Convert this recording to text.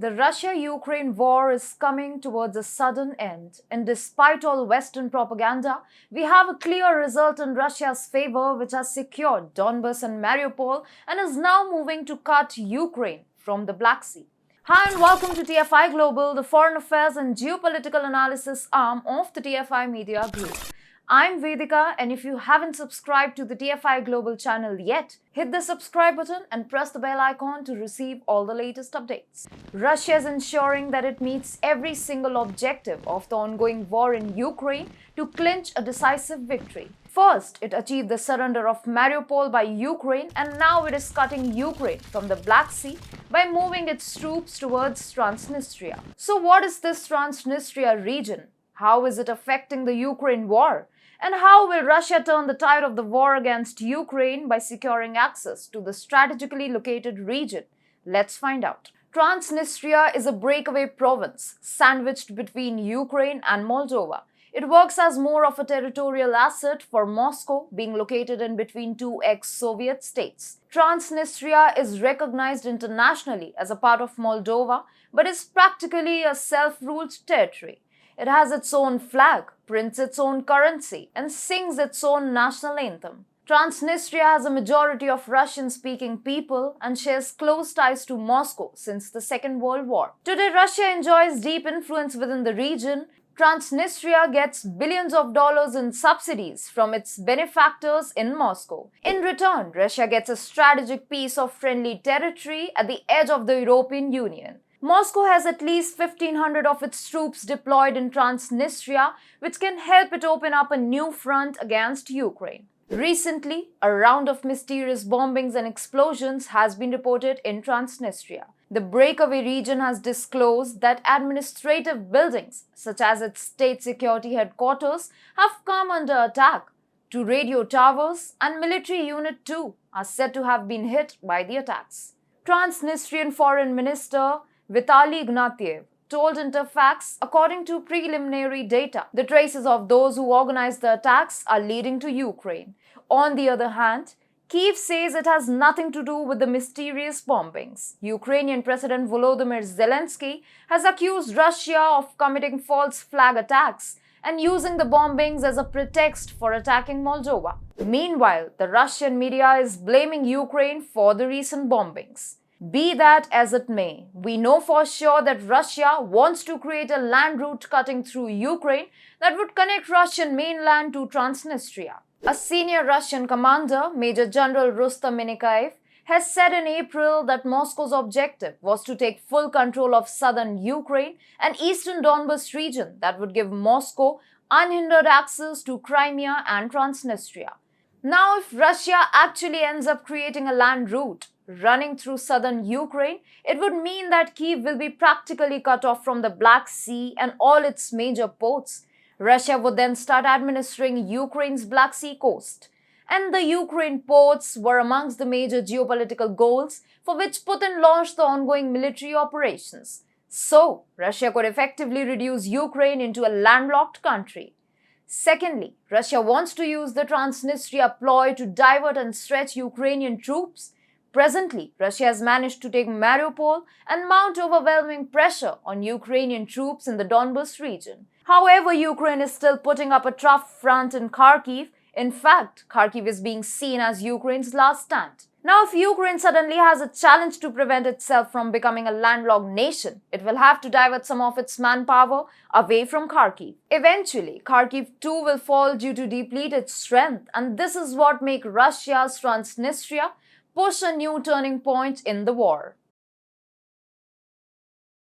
The Russia-Ukraine war is coming towards a sudden end, and despite all Western propaganda, we have a clear result in Russia's favor, which has secured Donbas and Mariupol and is now moving to cut Ukraine from the Black Sea. Hi and welcome to TFI Global, the foreign affairs and geopolitical analysis arm of the TFI Media Group. I'm Vedika, and if you haven't subscribed to the TFI Global channel yet, hit the subscribe button and press the bell icon to receive all the latest updates. Russia is ensuring that it meets every single objective of the ongoing war in Ukraine to clinch a decisive victory. First, it achieved the surrender of Mariupol by Ukraine, and now it is cutting Ukraine from the Black Sea by moving its troops towards Transnistria. So what is this Transnistria region? How is it affecting the Ukraine war? And how will Russia turn the tide of the war against Ukraine by securing access to the strategically located region? Let's find out. Transnistria is a breakaway province sandwiched between Ukraine and Moldova. It works as more of a territorial asset for Moscow, being located in between two ex-Soviet states. Transnistria is recognized internationally as a part of Moldova, but is practically a self-ruled territory. It has its own flag, prints its own currency, and sings its own national anthem. Transnistria has a majority of Russian-speaking people and shares close ties to Moscow since the Second World War. Today, Russia enjoys deep influence within the region. Transnistria gets billions of dollars in subsidies from its benefactors in Moscow. In return, Russia gets a strategic piece of friendly territory at the edge of the European Union. Moscow has at least 1,500 of its troops deployed in Transnistria, which can help it open up a new front against Ukraine. Recently, a round of mysterious bombings and explosions has been reported in Transnistria. The breakaway region has disclosed that administrative buildings, such as its state security headquarters, have come under attack. Two radio towers and military unit 2 are said to have been hit by the attacks. Transnistrian Foreign Minister Vitaly Ignatiev told Interfax, according to preliminary data, the traces of those who organized the attacks are leading to Ukraine. On the other hand, Kyiv says it has nothing to do with the mysterious bombings. Ukrainian President Volodymyr Zelensky has accused Russia of committing false flag attacks and using the bombings as a pretext for attacking Moldova. Meanwhile, the Russian media is blaming Ukraine for the recent bombings. Be that as it may, we know for sure that Russia wants to create a land route cutting through Ukraine that would connect Russian mainland to Transnistria. A senior Russian commander, Major General Rustam Minikaev, has said in April that Moscow's objective was to take full control of southern Ukraine and eastern Donbas region that would give Moscow unhindered access to Crimea and Transnistria. Now, if Russia actually ends up creating a land route running through southern Ukraine, it would mean that Kyiv will be practically cut off from the Black Sea and all its major ports. Russia would then start administering Ukraine's Black Sea coast. And the Ukraine ports were amongst the major geopolitical goals for which Putin launched the ongoing military operations. So, Russia could effectively reduce Ukraine into a landlocked country. Secondly, Russia wants to use the Transnistria ploy to divert and stretch Ukrainian troops. Presently, Russia has managed to take Mariupol and mount overwhelming pressure on Ukrainian troops in the Donbas region. However, Ukraine is still putting up a tough front in Kharkiv. In fact, Kharkiv is being seen as Ukraine's last stand. Now, if Ukraine suddenly has a challenge to prevent itself from becoming a landlocked nation, it will have to divert some of its manpower away from Kharkiv. Eventually, Kharkiv too will fall due to deplete its strength, and this is what makes Russia's Transnistria push a new turning point in the war.